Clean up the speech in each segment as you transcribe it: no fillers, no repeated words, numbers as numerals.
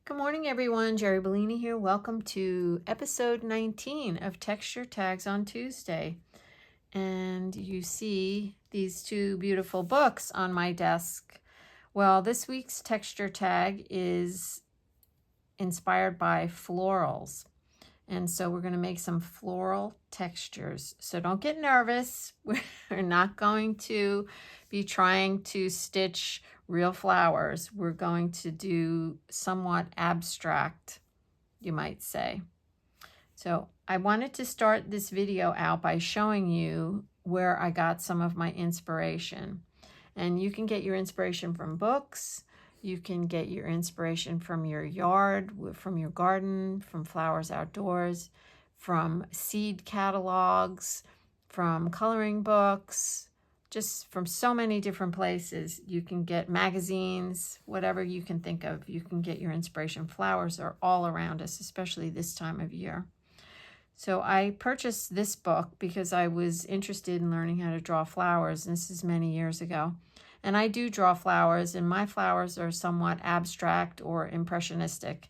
Good morning, everyone. Jerry Bellini here. Welcome to episode 19 of Texture Tags on Tuesday. And you see these two beautiful books on my desk. Well, this week's texture tag is inspired by florals. And so we're going to make some floral textures. So don't get nervous. We're not going to be trying to stitch real flowers. We're going to do somewhat abstract, you might say. So I wanted to start this video out by showing you where I got some of my inspiration. And you can get your inspiration from books. You can get your inspiration from your yard, from your garden, from Flowers Outdoors, from seed catalogs, from coloring books, just from so many different places. You can get magazines, whatever you can think of. You can get your inspiration. Flowers are all around us, especially this time of year. So I purchased this book because I was interested in learning how to draw flowers. And this is many years ago. And I do draw flowers, and my flowers are somewhat abstract or impressionistic.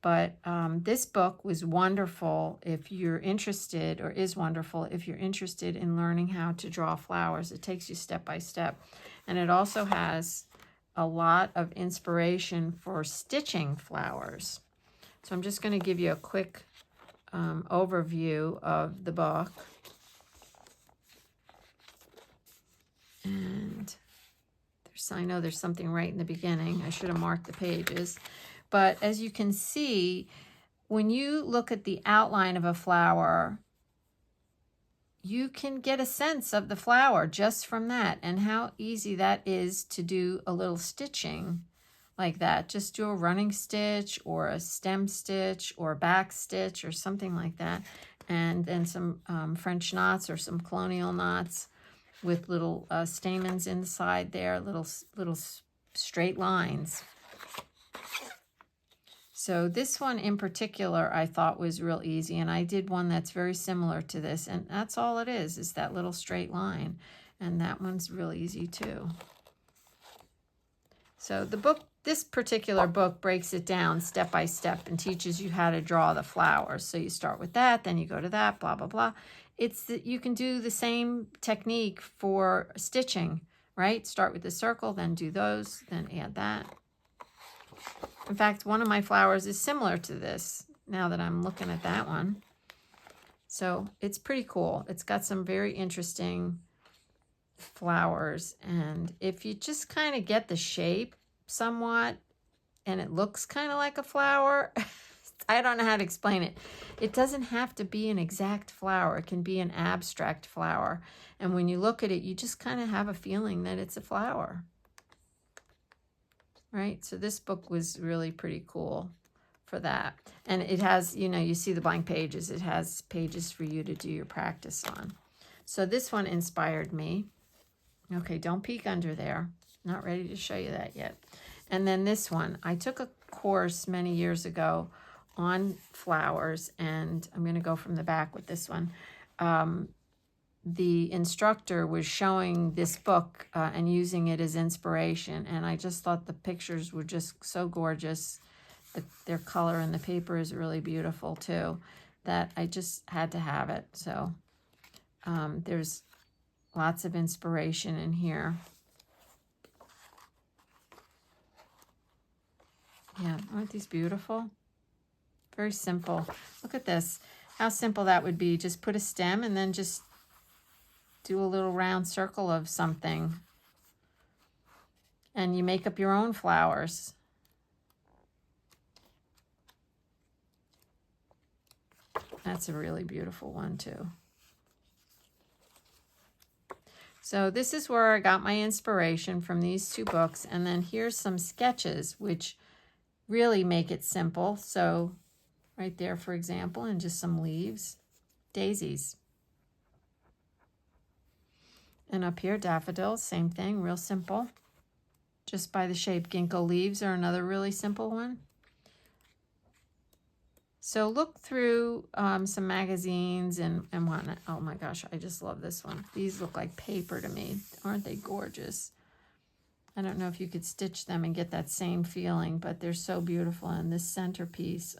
But this book was wonderful if you're interested, or is wonderful if you're interested in learning how to draw flowers. It takes you step by step. And it also has a lot of inspiration for stitching flowers. So I'm just going to give you a quick overview of the book. And I know there's something right in the beginning. I should have marked the pages. But as you can see, when you look at the outline of a flower, you can get a sense of the flower just from that, and how easy that is to do a little stitching like that. Just do a running stitch or a stem stitch or a back stitch or something like that. And then some French knots or some colonial knots with little stamens inside there, little straight lines. So this one in particular I thought was real easy, and I did one that's very similar to this, and that's all it is that little straight line. And that one's real easy too. So the book, this particular book, breaks it down step by step and teaches you how to draw the flowers. So you start with that, then you go to that, blah, blah, blah. You can do the same technique for stitching, right? Start with the circle, then do those, then add that. In fact, one of my flowers is similar to this now that I'm looking at that one. So it's pretty cool. It's got some very interesting flowers. And if you just kind of get the shape somewhat, and it looks kind of like a flower, I don't know how to explain it. It doesn't have to be an exact flower. It can be an abstract flower. And when you look at it, you just kind of have a feeling that it's a flower. Right? So this book was really pretty cool for that. And it has, you see the blank pages. It has pages for you to do your practice on. So this one inspired me. Okay, don't peek under there. Not ready to show you that yet. And then this one, I took a course many years ago on flowers, and I'm going to go from the back with this one. The instructor was showing this book and using it as inspiration, and I just thought the pictures were just so gorgeous. Their color and the paper is really beautiful too, that I just had to have it. So there's lots of inspiration in here. Yeah, aren't these beautiful? Very simple. Look at this. How simple that would be. Just put a stem and then just do a little round circle of something. And you make up your own flowers. That's a really beautiful one too. So this is where I got my inspiration from these two books. And then here's some sketches, which really make it simple. So right there, for example, and just some leaves, daisies. And up here, daffodils, same thing, real simple. Just by the shape. Ginkgo leaves are another really simple one. So look through some magazines and whatnot. Oh my gosh, I just love this one. These look like paper to me. Aren't they gorgeous? I don't know if you could stitch them and get that same feeling, but they're so beautiful. And this centerpiece,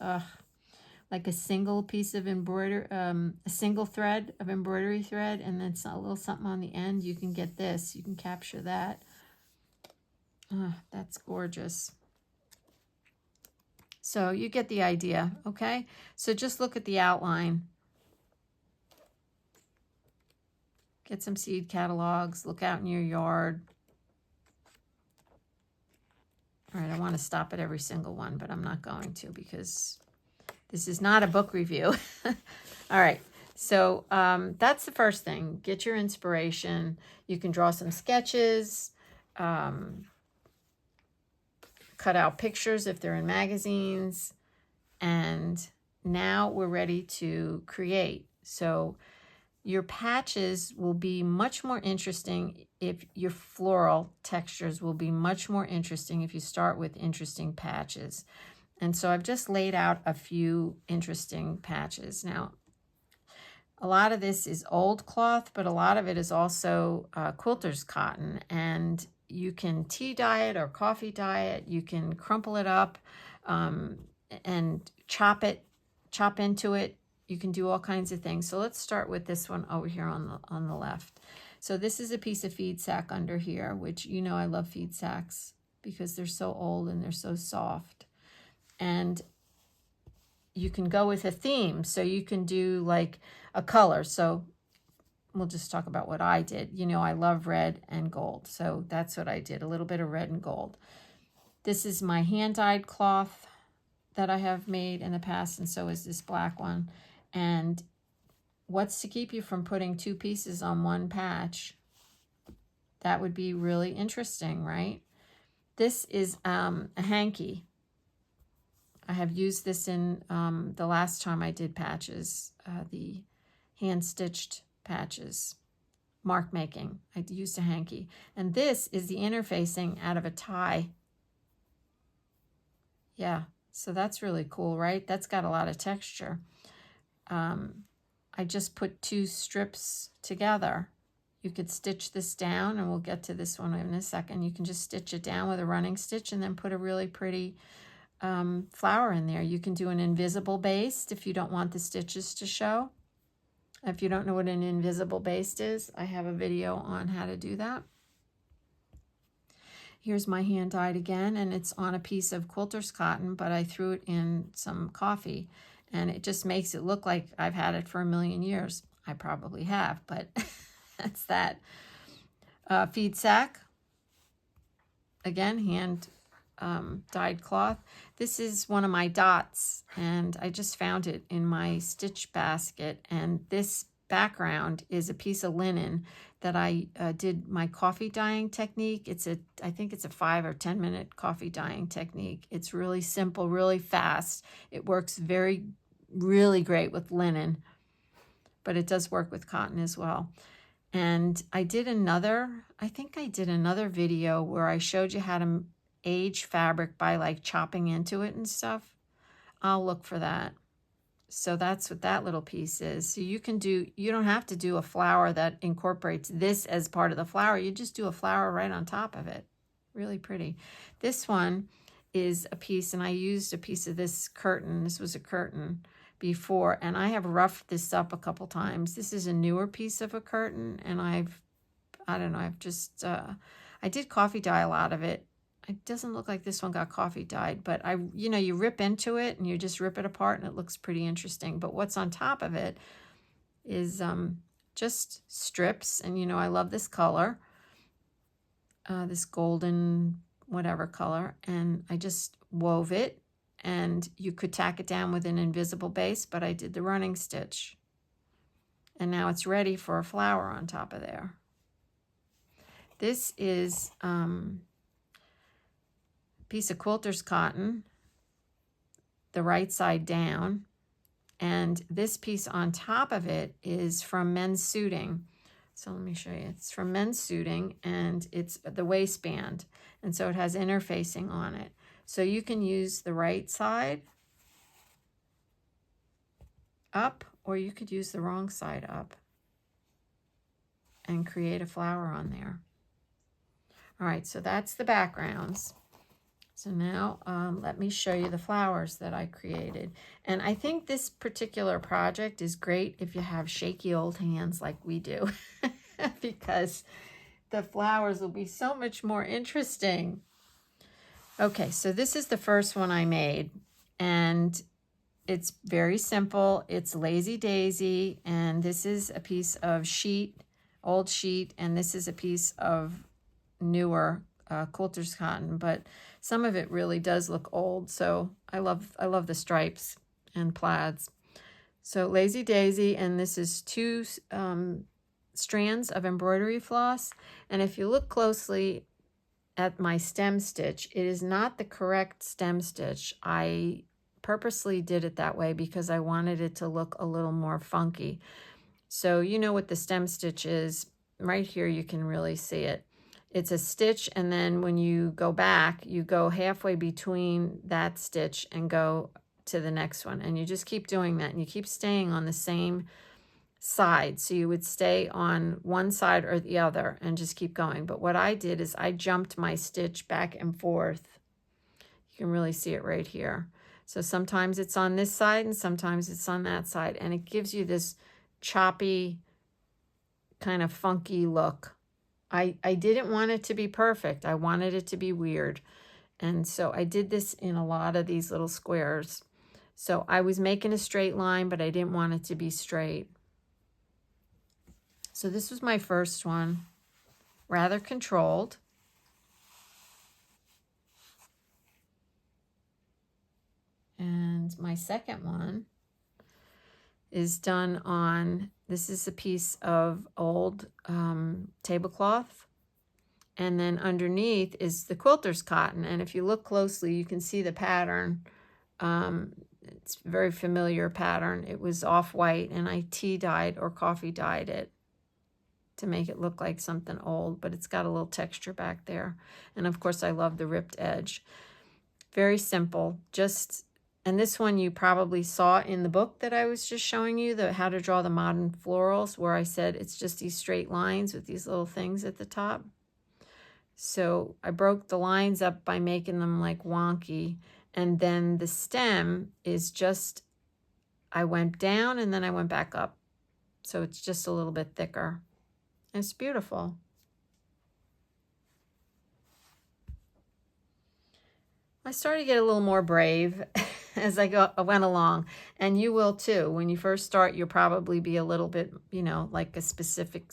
like a single piece of embroidery, a single thread of embroidery thread, and then a little something on the end. You can get this. You can capture that. That's gorgeous. So you get the idea, okay? So just look at the outline. Get some seed catalogs. Look out in your yard. All right, I want to stop at every single one, but I'm not going to because this is not a book review. All right, so that's the first thing. Get your inspiration. You can draw some sketches, cut out pictures if they're in magazines, and now we're ready to create. So your patches will be much more interesting if your floral textures will be much more interesting if you start with interesting patches. And so I've just laid out a few interesting patches. Now, a lot of this is old cloth, but a lot of it is also quilter's cotton. And you can tea dye it or coffee dye it. You can crumple it up and chop into it. You can do all kinds of things. So let's start with this one over here on the left. So this is a piece of feed sack under here, which you know I love feed sacks because they're so old and they're so soft. And you can go with a theme. So you can do like a color. So we'll just talk about what I did. You know, I love red and gold. So that's what I did, a little bit of red and gold. This is my hand-dyed cloth that I have made in the past, and so is this black one. And what's to keep you from putting two pieces on one patch? That would be really interesting, right? This is a hanky. I have used this in the last time I did patches, the hand-stitched patches, mark making. I used a hanky. And this is the interfacing out of a tie. Yeah, so that's really cool, right? That's got a lot of texture. I just put two strips together. You could stitch this down, and we'll get to this one in a second. You can just stitch it down with a running stitch and then put a really pretty flower in there. You can do an invisible baste if you don't want the stitches to show. If you don't know what an invisible baste is, I have a video on how to do that. Here's my hand dyed again, and it's on a piece of quilter's cotton, but I threw it in some coffee, and it just makes it look like I've had it for a million years. I probably have, but that's that. Feed sack, again, hand dyed cloth. This is one of my dots, and I just found it in my stitch basket, and this background is a piece of linen that I did my coffee dyeing technique. I think it's a 5 or 10 minute coffee dyeing technique. It's really simple, really fast. It works really great with linen, but it does work with cotton as well. And I think I did another video where I showed you how to age fabric by like chopping into it and stuff. I'll look for that. So that's what that little piece is. So you don't have to do a flower that incorporates this as part of the flower. You just do a flower right on top of it. Really pretty. This one is a piece, and I used a piece of this curtain. This was a curtain before, and I have roughed this up a couple times. This is a newer piece of a curtain, and I did coffee dye a lot of it. It doesn't look like this one got coffee dyed, but you rip into it and you just rip it apart and it looks pretty interesting. But what's on top of it is just strips. And, I love this color, this golden whatever color. And I just wove it, and you could tack it down with an invisible base, but I did the running stitch. And now it's ready for a flower on top of there. This is piece of quilter's cotton, the right side down, and this piece on top of it is from Men's Suiting. So let me show you. It's from Men's Suiting, and it's the waistband, and so it has interfacing on it. So you can use the right side up, or you could use the wrong side up and create a flower on there. All right, so that's the backgrounds. So now let me show you the flowers that I created. And I think this particular project is great if you have shaky old hands like we do, because the flowers will be so much more interesting. Okay, so this is the first one I made, and it's very simple. It's Lazy Daisy, and this is a piece of sheet, old sheet, and this is a piece of newer quilter's cotton, but some of it really does look old. So I love the stripes and plaids. So Lazy Daisy, and this is 2 strands of embroidery floss. And if you look closely at my stem stitch, it is not the correct stem stitch. I purposely did it that way because I wanted it to look a little more funky. So you know what the stem stitch is. Right here you can really see it. It's a stitch, and then when you go back, you go halfway between that stitch and go to the next one. And you just keep doing that, and you keep staying on the same side. So you would stay on one side or the other and just keep going. But what I did is I jumped my stitch back and forth. You can really see it right here. So sometimes it's on this side and sometimes it's on that side. And it gives you this choppy, kind of funky look. I didn't want it to be perfect. I wanted it to be weird. And so I did this in a lot of these little squares. So I was making a straight line, but I didn't want it to be straight. So this was my first one, rather controlled. And my second one is done on, this is a piece of old tablecloth, and then underneath is the quilter's cotton. And if you look closely, you can see the pattern. It's a very familiar pattern. It was off-white, and I tea dyed or coffee dyed it to make it look like something old, but it's got a little texture back there. And of course I love the ripped edge. Very simple, just. And this one you probably saw in the book that I was just showing you, the How to Draw the Modern Florals, where I said it's just these straight lines with these little things at the top. So I broke the lines up by making them like wonky. And then the stem is just, I went down and then I went back up. So it's just a little bit thicker. And it's beautiful. I started to get a little more brave as I went along, and you will too. When you first start, you'll probably be a little bit, you know, like a specific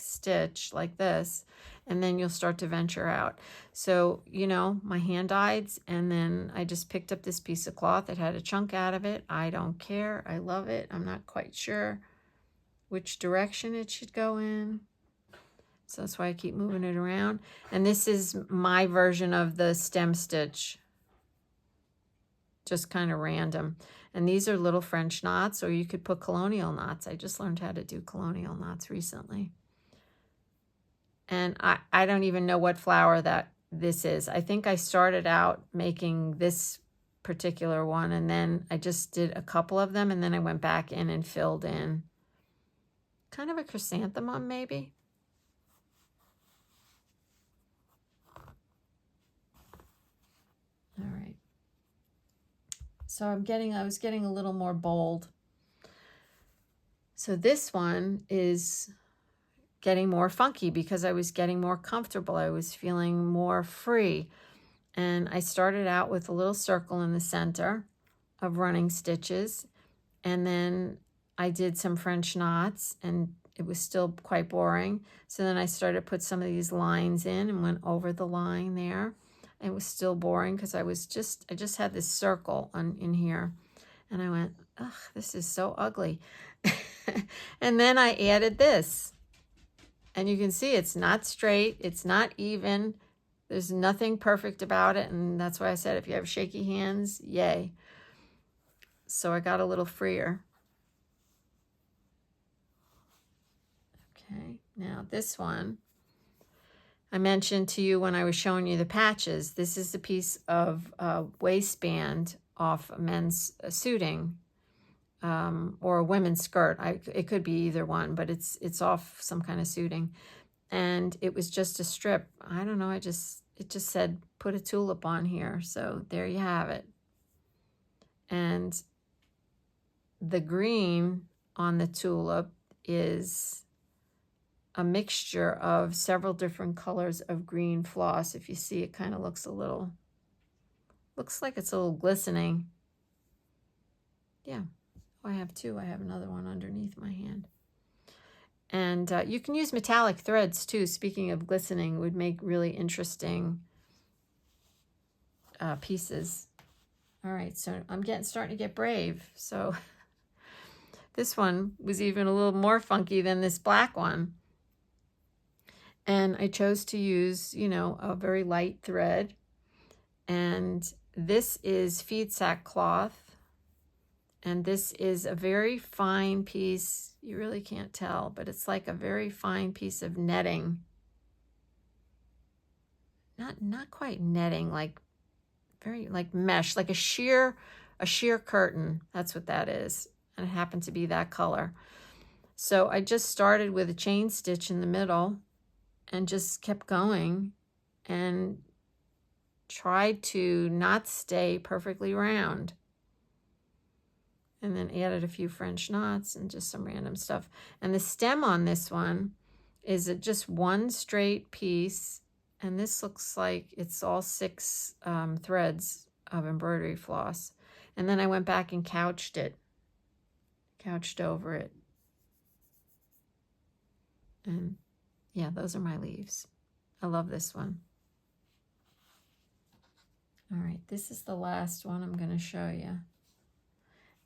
stitch like this, and then you'll start to venture out. So, you know, my hand dyed, and then I just picked up this piece of cloth that had a chunk out of it. I don't care. I love it. I'm not quite sure which direction it should go in. So that's why I keep moving it around. And this is my version of the stem stitch. Just kind of random. And these are little French knots, or you could put colonial knots. I just learned how to do colonial knots recently. And I don't even know what flower that this is. I think I started out making this particular one, and then I just did a couple of them, and then I went back in and filled in. Kind of a chrysanthemum, maybe. All right. So I was getting a little more bold. So this one is getting more funky because I was getting more comfortable. I was feeling more free. And I started out with a little circle in the center of running stitches. And then I did some French knots, and it was still quite boring. So then I started to put some of these lines in and went over the line there. It was still boring because I just had this circle in here, and I went, ugh, this is so ugly. And then I added this, and you can see it's not straight, it's not even, there's nothing perfect about it, and that's why I said if you have shaky hands, yay. So I got a little freer. Okay, now this one, I mentioned to you when I was showing you the patches, this is a piece of waistband off a men's suiting or a women's skirt. It could be either one, but it's off some kind of suiting. and it was just a strip. I don't know, it just said put a tulip on here. So there you have it. And the green on the tulip is a mixture of several different colors of green floss. If you see, it kind of looks like it's a little glistening. Yeah. Oh, I have two. I have another one underneath my hand. And you can use metallic threads too. Speaking of glistening, would make really interesting pieces. All right, so I'm starting to get brave. So this one was even a little more funky than this black one. And I chose to use, you know, a very light thread. And this is feed sack cloth. And this is a very fine piece. You really can't tell, but it's like a very fine piece of netting. Not quite netting, like very like mesh, like a sheer curtain. That's what that is. And it happened to be that color. So I just started with a chain stitch in the middle and just kept going and tried to not stay perfectly round. And then added a few French knots and just some random stuff. And the stem on this one is just one straight piece. And this looks like it's all 6 threads of embroidery floss. And then I went back and couched over it. And yeah, those are my leaves. I love this one. All right, this is the last one I'm going to show you.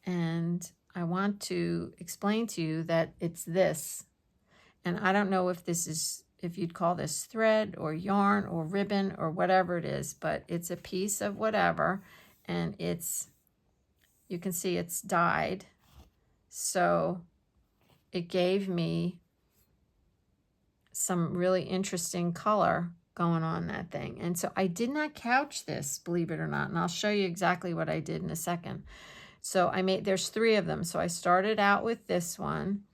And I want to explain to you that it's this. And I don't know if this is, if you'd call this thread or yarn or ribbon or whatever it is, but it's a piece of whatever. And it's, you can see it's dyed. So it gave me some really interesting color going on that thing. And so I did not couch this, believe it or not. And I'll show you exactly what I did in a second. So there's 3 of them. So I started out with this one,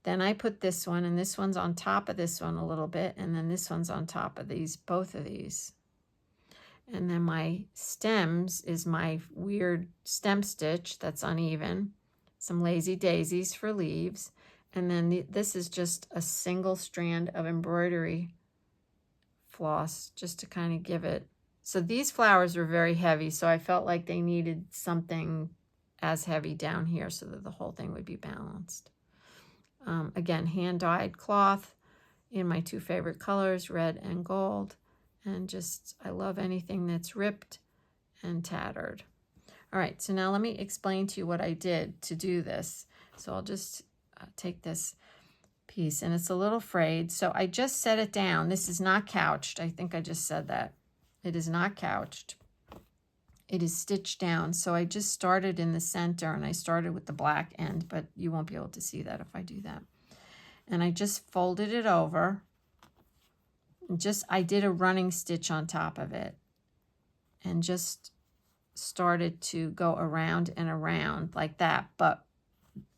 then I put this one, and this one's on top of this one a little bit, and then this one's on top of these, both of these. And then my stems is my weird stem stitch that's uneven, some lazy daisies for leaves, and then this is just a single strand of embroidery floss just to kind of give it. So these flowers were very heavy, so I felt like they needed something as heavy down here so that the whole thing would be balanced. Again, hand-dyed cloth in my 2 favorite colors, red and gold. And just, I love anything that's ripped and tattered. All right, so now let me explain to you what I did to do this. So I'll just take this piece, and it's a little frayed. So I just set it down. This is not couched. I think I just said that. It is not couched. It is stitched down. So I just started in the center, and I started with the black end, but you won't be able to see that if I do that. And I just folded it over. I did a running stitch on top of it and just started to go around and around like that. But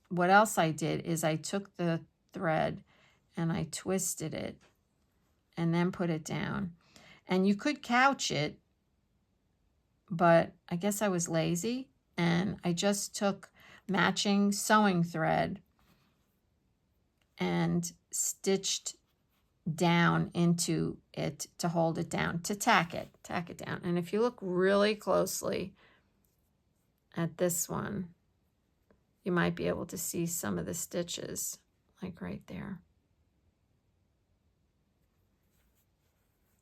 what else I did is I took the thread and I twisted it and then put it down. And you could couch it, but I guess I was lazy, and I just took matching sewing thread and stitched down into it to hold it down, to tack it down. And if you look really closely at this one, you might be able to see some of the stitches, like right there.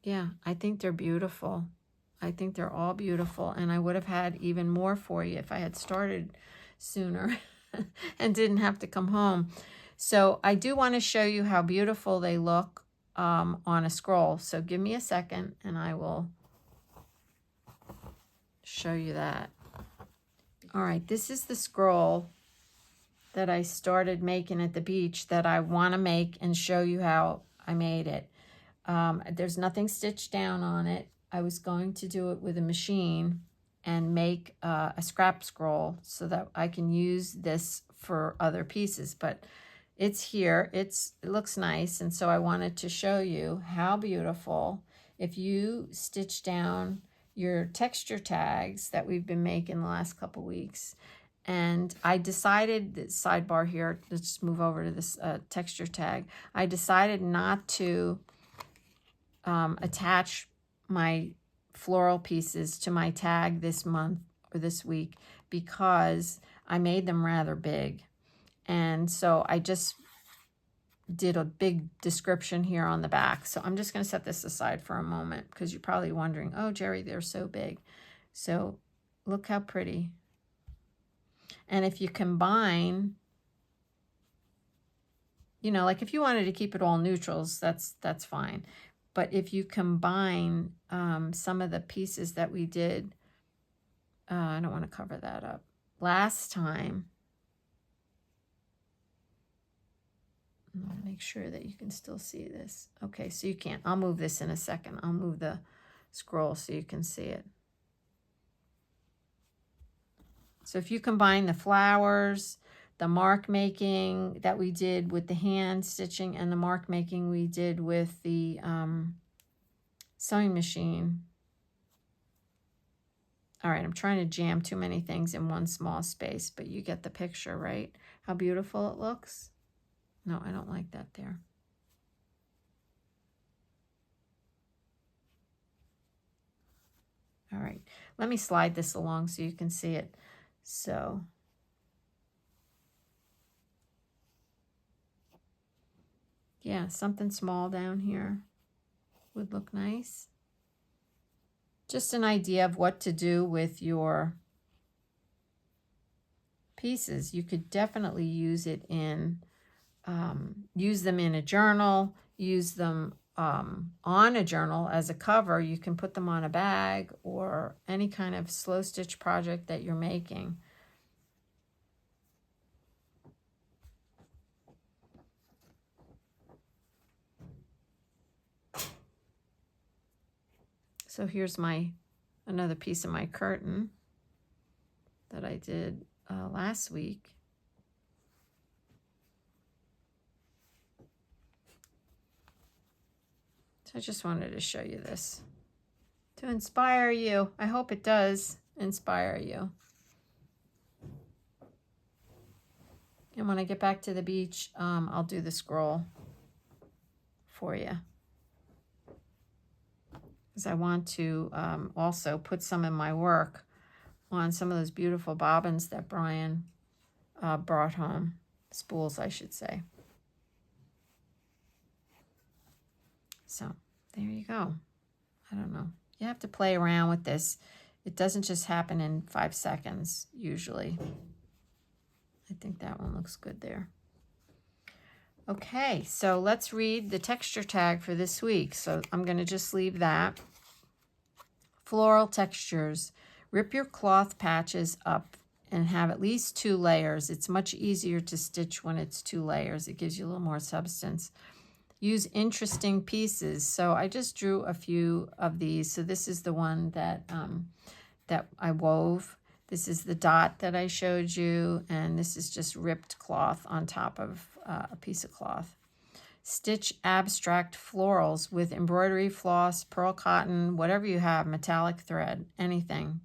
Yeah, I think they're beautiful. I think they're all beautiful, and I would have had even more for you if I had started sooner and didn't have to come home. So I do want to show you how beautiful they look on a scroll. So give me a second, and I will show you that. All right, this is the scroll that I started making at the beach that I want to make and show you how I made it. There's nothing stitched down on it. I was going to do it with a machine and make a scrap scroll so that I can use this for other pieces, but it's here. It looks nice. And so I wanted to show you how beautiful, if you stitch down your texture tags that we've been making the last couple weeks. And I decided, the sidebar here, let's just move over to this texture tag. I decided not to attach my floral pieces to my tag this month or this week because I made them rather big. And so I just did a big description here on the back. So I'm just going to set this aside for a moment because you're probably wondering, oh, Jerry, they're so big. So look how pretty. And if you combine, you know, like if you wanted to keep it all neutrals, that's fine. But if you combine some of the pieces that we did, I don't want to cover that up. Last time, I want to make sure that you can still see this. Okay, so you can't. I'll move this in a second. I'll move the scroll so you can see it. So if you combine the flowers, the mark making that we did with the hand stitching, and the mark making we did with the sewing machine. All right, I'm trying to jam too many things in one small space, but you get the picture, right? How beautiful it looks. No, I don't like that there. All right, let me slide this along so you can see it. So yeah, something small down here would look nice. Just an idea of what to do with your pieces. You could definitely use it in, use them in a journal, use them on a journal as a cover. You can put them on a bag or any kind of slow stitch project that you're making. So here's another piece of my curtain that I did last week. So I just wanted to show you this to inspire you. I hope it does inspire you. And when I get back to the beach, I'll do the scroll for you. Because I want to also put some of my work on some of those beautiful bobbins that Brian brought home. Spools, I should say. So there you go. I don't know. You have to play around with this. It doesn't just happen in 5 seconds, usually. I think that one looks good there. Okay, so let's read the texture tag for this week. So I'm going to just leave that. Floral textures. Rip your cloth patches up and have at least 2 layers. It's much easier to stitch when it's 2 layers. It gives you a little more substance. Use interesting pieces. So I just drew a few of these. So this is the one that that I wove. This is the dot that I showed you, and this is just ripped cloth on top of a piece of cloth. Stitch abstract florals with embroidery, floss, pearl cotton, whatever you have, metallic thread, anything.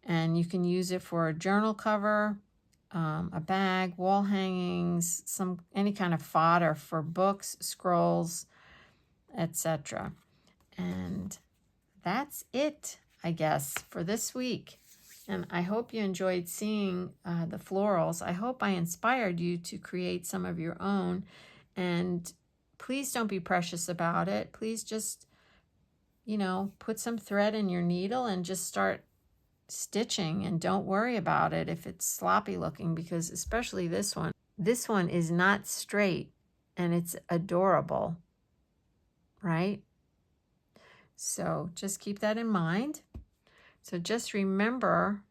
And you can use it for a journal cover, a bag, wall hangings, any kind of fodder for books, scrolls, etc. And that's it, I guess, for this week. And I hope you enjoyed seeing the florals. I hope I inspired you to create some of your own. And please don't be precious about it. Please just, you know, put some thread in your needle and just start stitching, and don't worry about it if it's sloppy looking, because especially this one is not straight and it's adorable, right? So just keep that in mind. So just remember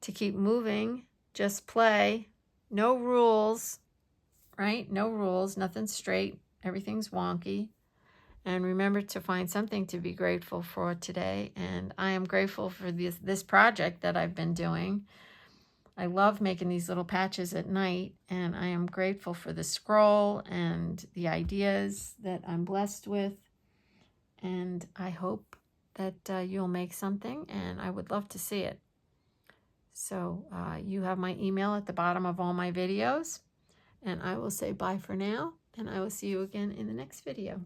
to keep moving, just play, no rules, right? No rules, nothing's straight, everything's wonky. And remember to find something to be grateful for today. And I am grateful for this project that I've been doing. I love making these little patches at night, and I am grateful for the scroll and the ideas that I'm blessed with. And I hope that you'll make something, and I would love to see it. So you have my email at the bottom of all my videos, and I will say bye for now, and I will see you again in the next video.